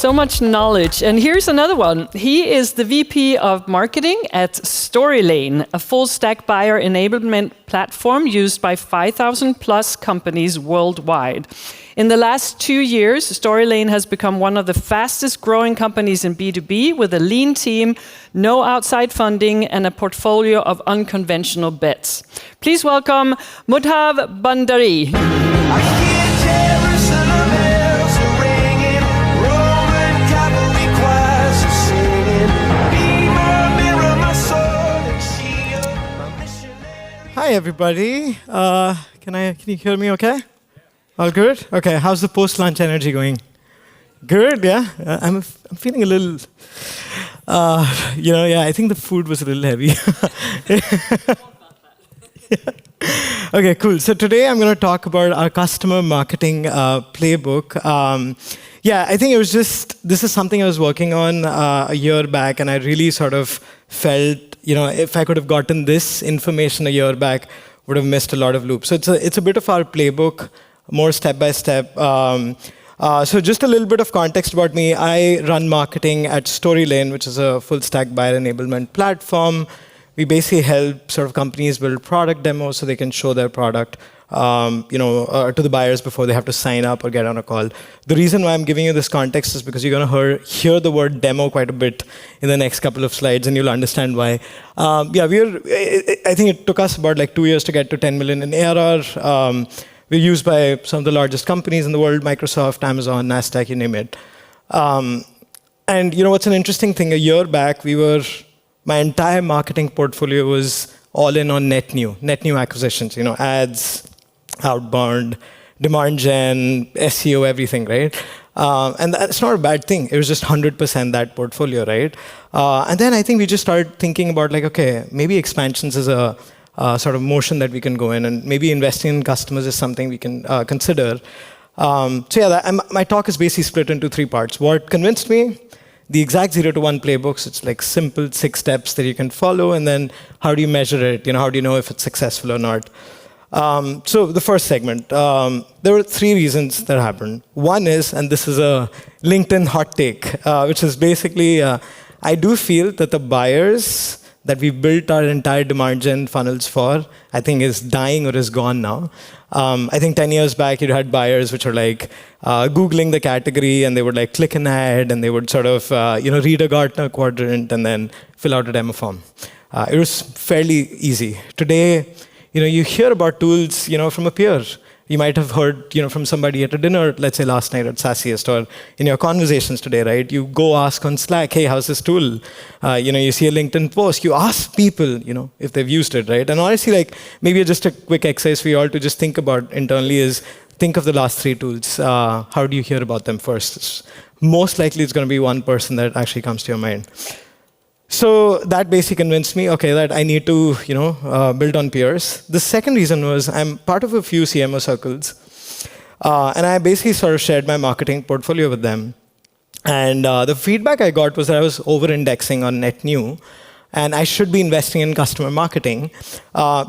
so much knowledge. And here's another one. He is the VP of Marketing at Storylane, a full-stack buyer enablement platform used by 5,000 plus companies worldwide. In the last 2 years, Storylane has become one of the fastest growing companies in B2B with a lean team, no outside funding, and a portfolio of unconventional bets. Please welcome Madhav Bhandari. Hi, everybody. Can you hear me okay? All good? Okay, how's the post-lunch energy going? Good, yeah? I'm feeling a little, I think the food was a little heavy. Yeah. Okay, cool. So today I'm going to talk about our customer marketing playbook. I think this is something I was working on a year back, and I really sort of felt, if I could have gotten this information a year back, would have missed a lot of loops. So it's a bit of our playbook, more step by step. So just a little bit of context about me. I run marketing at Storylane, which is a full stack buyer enablement platform. We basically help sort of companies build product demos so they can show their product to the buyers before they have to sign up or get on a call. The reason why I'm giving you this context is because you're going to hear the word demo quite a bit in the next couple of slides, and you'll understand why. I think it took us about 2 years to get to 10 million in ARR. We're used by some of the largest companies in the world, Microsoft, Amazon, NASDAQ, you name it. And what's an interesting thing, a year back, my entire marketing portfolio was all in on net new acquisitions, ads, outbound, demand gen, SEO, everything, right? And that's not a bad thing. It was just 100% that portfolio, right? And then I think we just started thinking about okay, maybe expansions is a sort of motion that we can go in, and maybe investing in customers is something we can consider. My talk is basically split into 3 parts. What convinced me, the exact 0 to 1 playbooks, it's simple 6 steps that you can follow, and then how do you measure it? How do you know if it's successful or not? So the first segment, there were 3 reasons that happened. One is, and this is a LinkedIn hot take, which is basically, I do feel that the buyers that we built our entire demand gen funnels for, I think is dying or is gone now. I think 10 years back, you had buyers which are Googling the category, and they would click an ad, and they would sort of read a Gartner quadrant and then fill out a demo form. It was fairly easy. Today, you hear about tools from a peer. You might have heard from somebody at a dinner, let's say last night at SaaSiest, or in your conversations today, right? You go ask on Slack, hey, how's this tool? You see a LinkedIn post, you ask people, if they've used it, right? And honestly, maybe just a quick exercise for you all to just think about internally is, think of the last 3 tools. How do you hear about them first? Most likely it's going to be one person that actually comes to your mind. So that basically convinced me, okay, that I need to, build on peers. The second reason was I'm part of a few CMO circles, and I basically sort of shared my marketing portfolio with them. And the feedback I got was that I was over-indexing on net new, and I should be investing in customer marketing,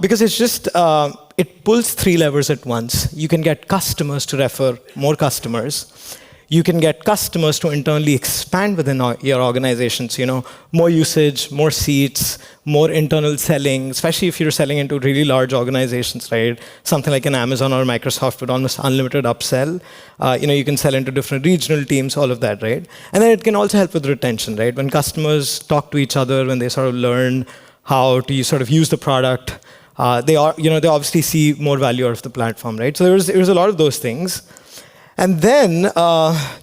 because it's just, it pulls 3 levers at once. You can get customers to refer more customers. You can get customers to internally expand within your organizations, more usage, more seats, more internal selling, especially if you're selling into really large organizations, right? Something like an Amazon or Microsoft with almost unlimited upsell. You can sell into different regional teams, all of that, right? And then it can also help with retention, right? When customers talk to each other, when they sort of learn how to sort of use the product, they obviously see more value out of the platform, right? So there was a lot of those things. And then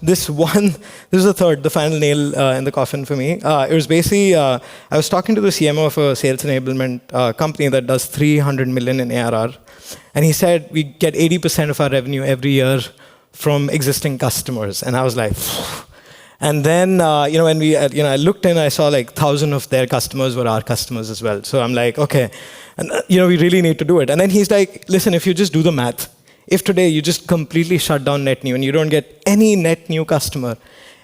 this is the third, the final nail in the coffin for me. It was basically, I was talking to the CMO of a sales enablement company that does 300 million in ARR. And he said, we get 80% of our revenue every year from existing customers. And I was like, phew. And then, when I looked in, I saw 1,000 of their customers were our customers as well. So I'm like, okay, and we really need to do it. And then he's like, listen, if you just do the math, if today you just completely shut down net new and you don't get any net new customer,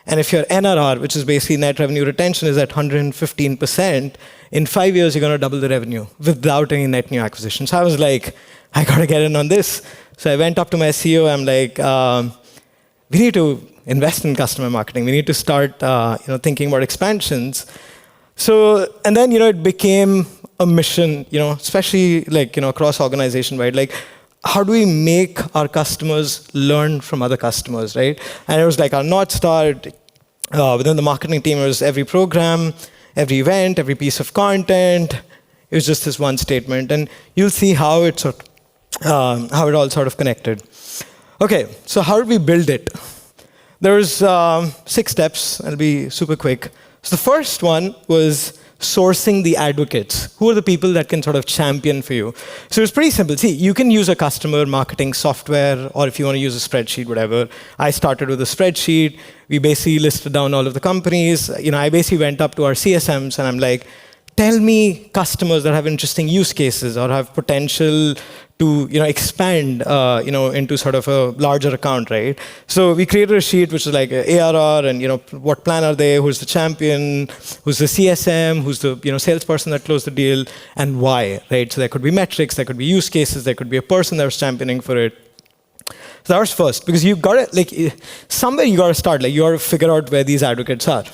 and if your NRR, which is basically net revenue retention, is at 115%, in 5 years you're going to double the revenue without any net new acquisition. So I was like, I got to get in on this. So I went up to my CEO. I'm like, we need to invest in customer marketing. We need to start thinking about expansions. So, and then, it became a mission, especially across organization, right? Like, how do we make our customers learn from other customers, right? And it was like our North Star within the marketing team. It was every program, every event, every piece of content. It was just this one statement, and you'll see how it all sort of connected. Okay, so how did we build it? There's 6 steps. I'll be super quick. So the first one was sourcing the advocates. Who are the people that can sort of champion for you? So it's pretty simple. See, you can use a customer marketing software, or if you want to use a spreadsheet, whatever. I started with a spreadsheet. We basically listed down all of the companies. I basically went up to our CSMs and I'm like, tell me customers that have interesting use cases or have potential to expand into sort of a larger account, right? So we created a sheet which is like ARR and what plan are they, who's the champion, who's the CSM, who's the salesperson that closed the deal, and why, right? So there could be metrics, there could be use cases, there could be a person that was championing for it. So that was first, because you got to somewhere you got to start. You got to figure out where these advocates are.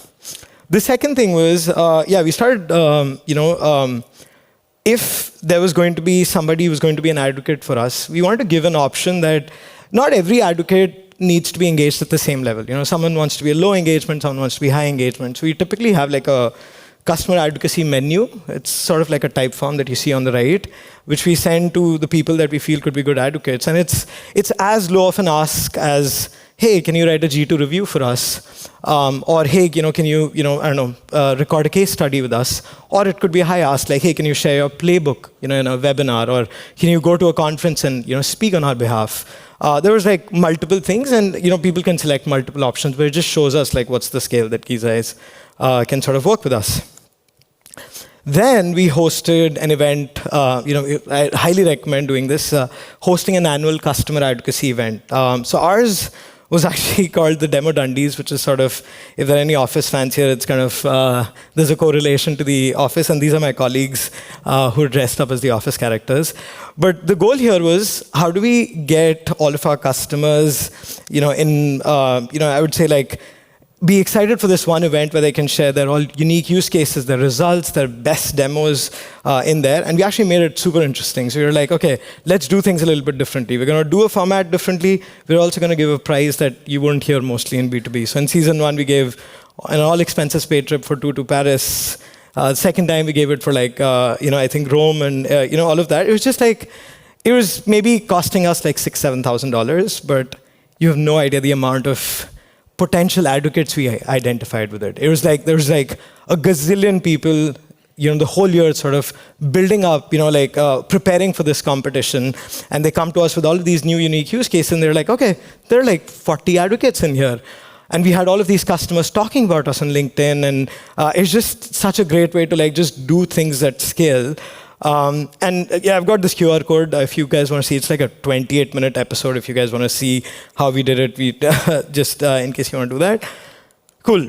The second thing was, we started, if there was going to be somebody who was going to be an advocate for us, we wanted to give an option that not every advocate needs to be engaged at the same level. Someone wants to be a low engagement, someone wants to be high engagement. So we typically have like a customer advocacy menu. It's sort of like a type form that you see on the right, which we send to the people that we feel could be good advocates. And it's as low of an ask as, hey, can you write a G2 review for us? Or, hey, can you, record a case study with us? Or it could be a high ask, like, hey, can you share your playbook, in a webinar? Or can you go to a conference and, speak on our behalf? There was like multiple things, and, people can select multiple options, but it just shows us like what's the scale that these guys can sort of work with us. Then we hosted an event, I highly recommend doing this, hosting an annual customer advocacy event. So ours was actually called the Demo Dundies, which is sort of, if there are any Office fans here, it's kind of, there's a correlation to the Office, and these are my colleagues who are dressed up as the Office characters. But the goal here was, how do we get all of our customers, I would say like, be excited for this one event where they can share their all unique use cases, their results, their best demos in there. And we actually made it super interesting. So we were like, okay, let's do things a little bit differently. We're going to do a format differently. We're also going to give a prize that you wouldn't hear mostly in B2B. So in season 1, we gave an all expenses paid trip for 2 to Paris. Second time, we gave it for like, I think Rome and, all of that. It was just like, it was maybe costing us like $6,000, $7,000, but you have no idea the amount of potential advocates we identified with it. It was like, there was like a gazillion people, the whole year sort of building up, preparing for this competition. And they come to us with all of these new unique use cases, and they're like, okay, there are like 40 advocates in here. And we had all of these customers talking about us on LinkedIn, and it's just such a great way to like just do things at scale. I've got this QR code. If you guys want to see, it's like a 28-minute episode. If you guys want to see how we did it, we just in case you want to do that. Cool.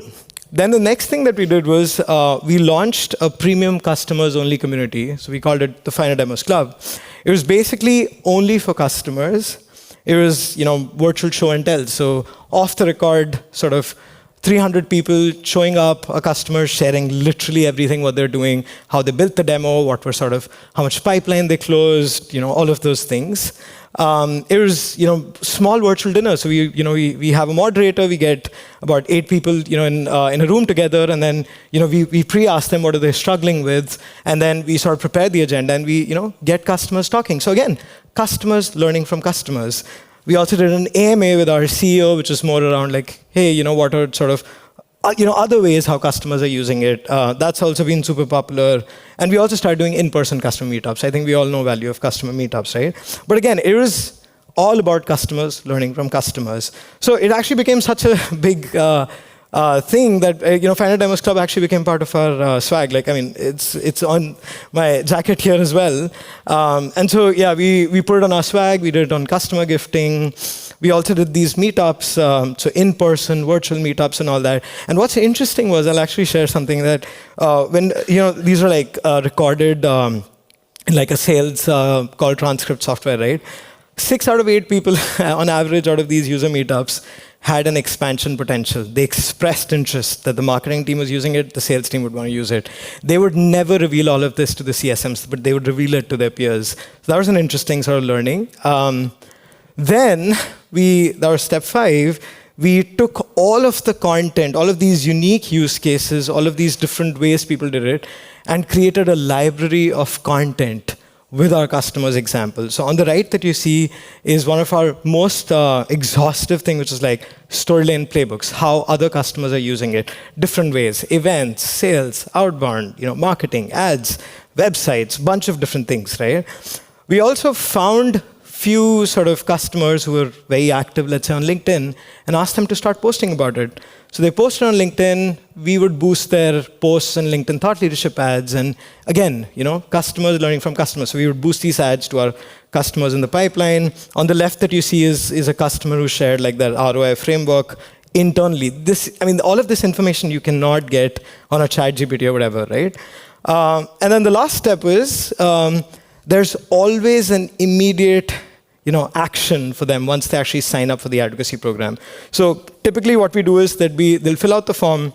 Then the next thing that we did was we launched a premium customers-only community. So we called it the Final Demos Club. It was basically only for customers. It was, virtual show and tell. So off the record, sort of 300 people showing up, a customer sharing literally everything what they're doing, how they built the demo, what were sort of, how much pipeline they closed, all of those things. It was, small virtual dinner. So we have a moderator, we get about 8 people, in a room together, and then, we pre-ask them what are they struggling with, and then we sort of prepare the agenda, and we, get customers talking. So again, customers learning from customers. We also did an AMA with our CEO, which is more around like, hey, what are sort of, other ways how customers are using it. That's also been super popular. And we also started doing in-person customer meetups. I think we all know value of customer meetups, right? But again, it was all about customers learning from customers. So it actually became such a big thing that Final Demos Club actually became part of our swag. Like, I mean, it's on my jacket here as well. And so yeah, we put it on our swag. We did it on customer gifting. We also did these meetups, so in-person, virtual meetups, and all that. And what's interesting was, I'll actually share something that when these are like recorded in like a sales call transcript software, right? 6 out of 8 people on average out of these user meetups had an expansion potential. They expressed interest that the marketing team was using it, the sales team would want to use it. They would never reveal all of this to the CSMs, but they would reveal it to their peers. So that was an interesting sort of learning. Then that was step 5. We took all of the content, all of these unique use cases, all of these different ways people did it, and created a library of content with our customers' examples. So on the right that you see is one of our most exhaustive thing, which is like Storylane playbooks, how other customers are using it, different ways, events, sales, outbound, marketing, ads, websites, bunch of different things, right? We also found few sort of customers who were very active, let's say on LinkedIn, and asked them to start posting about it. So they posted on LinkedIn, we would boost their posts and LinkedIn thought leadership ads, and again, customers learning from customers. So we would boost these ads to our customers in the pipeline. On the left that you see is a customer who shared like their ROI framework internally. All of this information you cannot get on a ChatGPT or whatever, right? And then the last step is, there's always an immediate action for them once they actually sign up for the advocacy program. So typically what we do is that they'll fill out the form,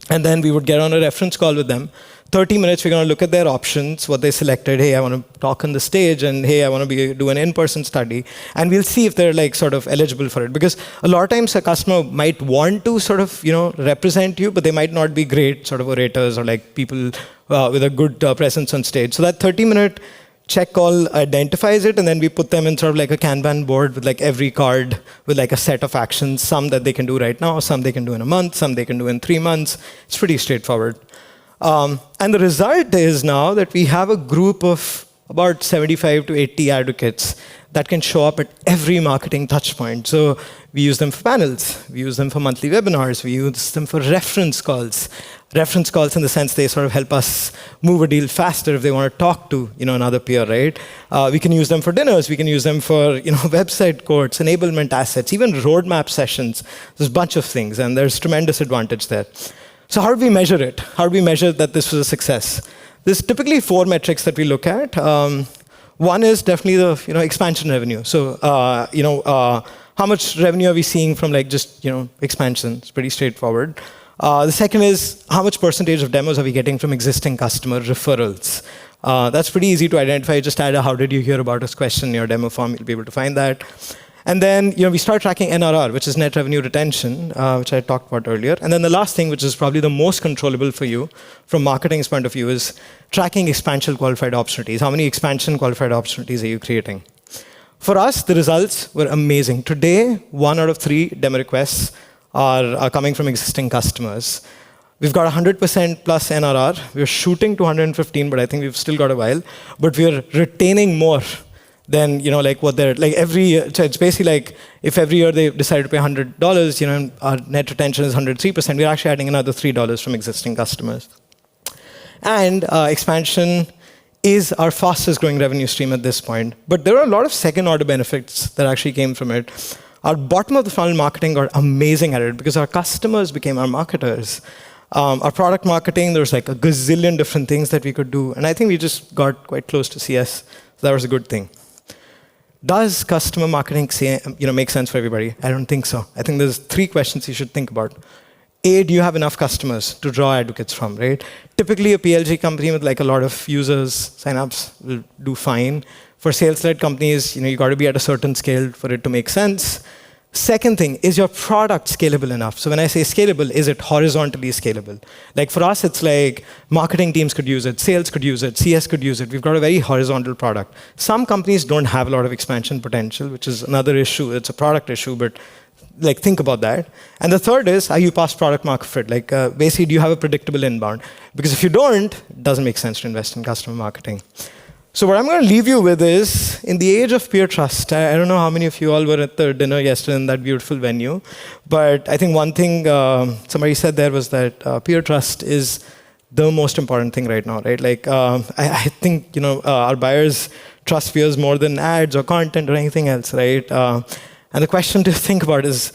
and then we would get on a reference call with them. 30 minutes, we're going to look at their options, what they selected. Hey, I want to talk on the stage, and hey, I want to do an in-person study. And we'll see if they're like sort of eligible for it. Because a lot of times a customer might want to sort of, represent you, but they might not be great sort of orators or like people with a good presence on stage. So that 30-minute check call identifies it, and then we put them in sort of like a Kanban board with like every card with like a set of actions, some that they can do right now, some they can do in a month, some they can do in 3 months. It's pretty straightforward. And the result is now that we have a group of about 75 to 80 advocates that can show up at every marketing touch point. So we use them for panels, we use them for monthly webinars, we use them for reference calls. Reference calls in the sense they sort of help us move a deal faster if they want to talk to another peer, right? We can use them for dinners, we can use them for website quotes, enablement assets, even roadmap sessions. There's a bunch of things, and there's tremendous advantage there. So how do we measure it? How do we measure that this was a success? There's typically 4 metrics that we look at. One is definitely the expansion revenue. So how much revenue are we seeing from like just expansion? It's pretty straightforward. The second is how much percentage of demos are we getting from existing customer referrals? That's pretty easy to identify. Just add a "How did you hear about us?" question in your demo form. You'll be able to find that. And then we start tracking NRR, which is net revenue retention, which I talked about earlier. And then the last thing, which is probably the most controllable for you from marketing's point of view, is tracking expansion qualified opportunities. How many expansion qualified opportunities are you creating? For us, the results were amazing. Today, 1 out of 3 demo requests are coming from existing customers. We've got 100% plus NRR. We're shooting to 115, but I think we've still got a while. But we're retaining more than like what they're like every year. So it's basically like if every year they decide to pay $100, and our net retention is 103%, we're actually adding another $3 from existing customers. And expansion is our fastest growing revenue stream at this point. But there are a lot of second order benefits that actually came from it. Our bottom of the funnel marketing got amazing at it because our customers became our marketers. Our product marketing, there's like a gazillion different things that we could do. And I think we just got quite close to CS. So that was a good thing. Does customer marketing make sense for everybody? I don't think so. I think there's 3 questions you should think about. A, do you have enough customers to draw advocates from, right? Typically, a PLG company with like a lot of users, signups will do fine. For sales-led companies, you got to be at a certain scale for it to make sense. Second thing, is your product scalable enough? So when I say scalable, is it horizontally scalable? Like for us, it's like marketing teams could use it, sales could use it, CS could use it. We've got a very horizontal product. Some companies don't have a lot of expansion potential, which is another issue. It's a product issue, but like think about that. And the third is, are you past product market fit? Like basically, do you have a predictable inbound? Because if you don't, it doesn't make sense to invest in customer marketing. So what I'm going to leave you with is, in the age of peer trust, I don't know how many of you all were at the dinner yesterday in that beautiful venue, but I think one thing somebody said there was that peer trust is the most important thing right now, right? Like I think our buyers trust peers more than ads or content or anything else, right? And the question to think about is,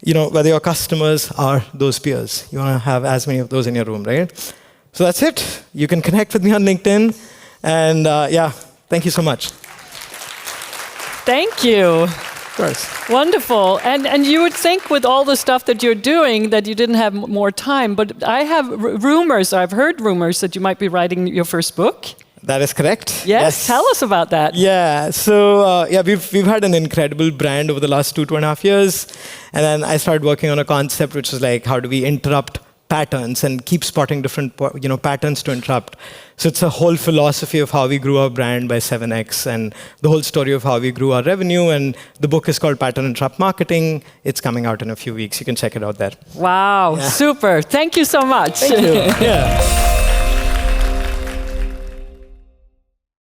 whether your customers are those peers. You want to have as many of those in your room, right? So that's it. You can connect with me on LinkedIn. And thank you so much. Thank you. Of course. Wonderful. And you would think with all the stuff that you're doing that you didn't have more time, but I have rumors, I've heard rumors that you might be writing your first book. That is correct. Yes. Tell us about that. Yeah. So we've had an incredible brand over the last 2.5 years, and then I started working on a concept which was like, how do we interrupt patterns and keep spotting different patterns to interrupt. So it's a whole philosophy of how we grew our brand by 7x, and the whole story of how we grew our revenue. And the book is called Pattern Interrupt Marketing. It's coming out in a few weeks. You can check it out there. Wow. Yeah. Super. Thank you so much. Thank you. Yeah.